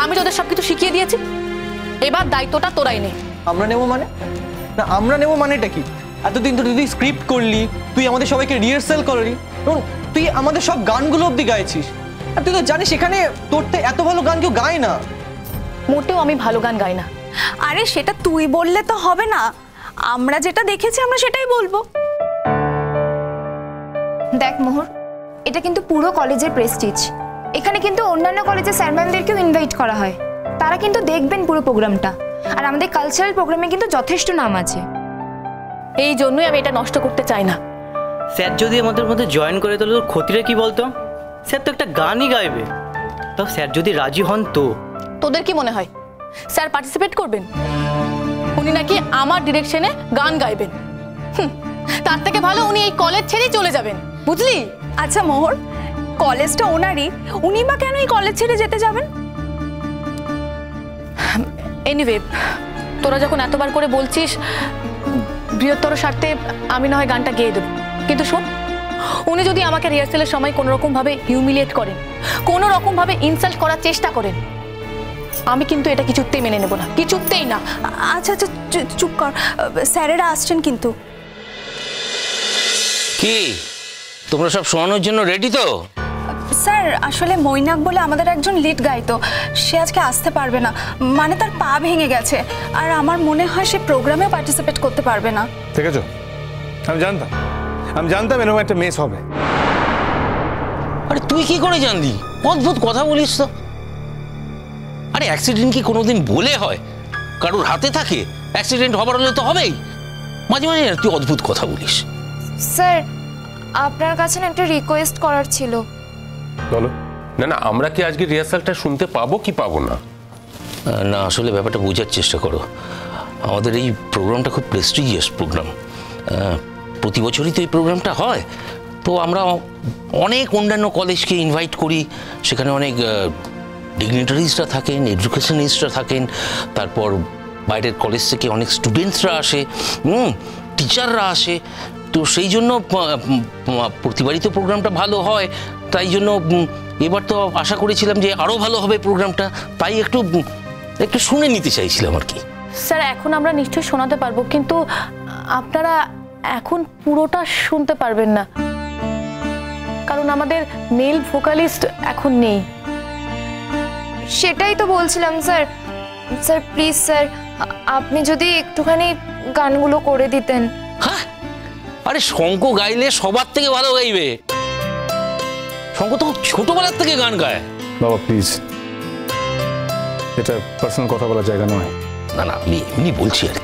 আমি তোদের সবকিছু শিখিয়ে দিয়েছি, এবার দায়িত্বটা তোরাই নে। আমরা নেবো মানে? না আমরা নেবো মানেটা কি? এতদিন তো তুই স্ক্রিপ্ট করলি, তুই আমাদের সবাইকে রিহার্সাল করলি, এবং তুই আমাদের সব গানগুলো অবধি গাইছিস। আর তুই তো জানিস এখানে তোর এত ভালো গান কেউ গায় না। মোটেও আমি ভালো গান গাই না। আরে সেটা তুই বললে তো হবে না, আমরা যেটা দেখেছি আমরা সেটাই বলবো। দেখ মোহর, এটা কিন্তু পুরো কলেজের প্রেস্টিজ। এখানে কিন্তু অন্যান্য কলেজের স্যার ম্যামদেরকেও ইনভাইট করা হয়, তারা কিন্তু দেখবেন পুরো প্রোগ্রামটা। আর আমাদের কালচারাল প্রোগ্রামে কিন্তু যথেষ্ট নাম আছে, এই জন্যই আমি এটা নষ্ট করতে চাই না। স্যার যদি আমাদের মধ্যে জয়েন করে তাহলে তোর ক্ষতিটা কি বলতো? স্যার তো একটা গানই গাইবে, তাও স্যার যদি রাজি হন তো। তোদের কি মনে হয় স্যার পার্টিসিপেট করবেন? উনি নাকি আমার ডিরেকশনে গান গাইবেন। তার থেকে ভালো উনি এই কলেজ ছেড়েই চলে যাবেন, বুঝলি? আচ্ছা মোহর, কলেজটা ওনারই, উনি বা কেন এই কলেজ ছেড়ে যেতে যাবেন? এনিওয়ে, তোরা যখন এতবার করে বলছিস, বৃহত্তর স্বার্থে আমি না হয় গানটা গেয়ে দেবো। কিন্তু শোন, উনি যদি আমাকে রিহার্সেলের সময় কোনো রকমভাবে হিউমিলিয়েট করেন, কোনো রকমভাবে ইনসাল্ট করার চেষ্টা করেন, আমি কিন্তু এটা কিছুতেই মেনে নেব না, কিছুতেই না। আচ্ছা আচ্ছা চুপ কর, স্যারেরা আসছেন কিন্তু। কি তোমরা সব শোনানোর জন্য রেডি তো? স্যার আসলে মৈনাক বলে আমাদের একজন লিড গাইতো, সে আজকে আসতে পারবে না, মানে তার পা ভেঙে গেছে, আর আমার মনে হয় সে প্রোগ্রামেও পার্টিসিপেট করতে পারবে না। ঠিক আছে, আমি জানতাম এরকম একটা মেস হবে। আরে তুই কি করে জানলি? অদ্ভুত কথা বলিস তো। আরে অ্যাক্সিডেন্ট কি কোনোদিন বলে হয়? কারোর হাতে থাকে? অ্যাক্সিডেন্ট হবার হলে তো হবেই। মাঝে মাঝে তুই অদ্ভুত কথা বলিস। স্যার আপনার কাছে না একটা রিকোয়েস্ট করার ছিল। বলো। না না, আমরা কি আজকে রিহার্সালটা শুনতে পাবো কি পাবো না? না, আসলে ব্যাপারটা বোঝার চেষ্টা করো। আমাদের এই প্রোগ্রামটা খুব প্রেস্টিজিয়াস প্রোগ্রাম, প্রতি বছরই তো এই প্রোগ্রামটা হয়। তো আমরা অনেক অন্যান্য কলেজকে ইনভাইট করি, সেখানে অনেক ডিগনিটারিজরা থাকেন, এডুকেশনিস্টরা থাকেন, তারপর বাইরের কলেজ থেকে অনেক স্টুডেন্টসরা আসে, টিচাররা আসে। তো সেই জন্য প্রতিবারই তো প্রোগ্রামটা ভালো হয়, তাই জন্য এবার তো আশা করেছিলাম যে আরও ভালো হবে প্রোগ্রামটা, তাই একটু শুনে নিতে চাইছিলাম আর কি। স্যার এখন আমরা নিশ্চয়ই শোনাতে পারবো, কিন্তু আপনারা এখন পুরোটা শুনতে পারবেন না, কারণ আমাদের মেল ভোকালিস্ট এখন নেই। সেটাই তো বলছিলাম স্যার। স্যার প্লিজ স্যার, আপনি যদি একটুখানি গানগুলো করে দিতেন। হ্যাঁ, আরে শঙ্খ গাইলে সবার থেকে ভালো গাইবে। শঙ্খ তো ছোটবেলার থেকে গান গায়। বাবা প্লিজ, এটা পার্সোনাল কথা বলার জায়গা নয়। না না, আমি এমনি বলছি আর কি।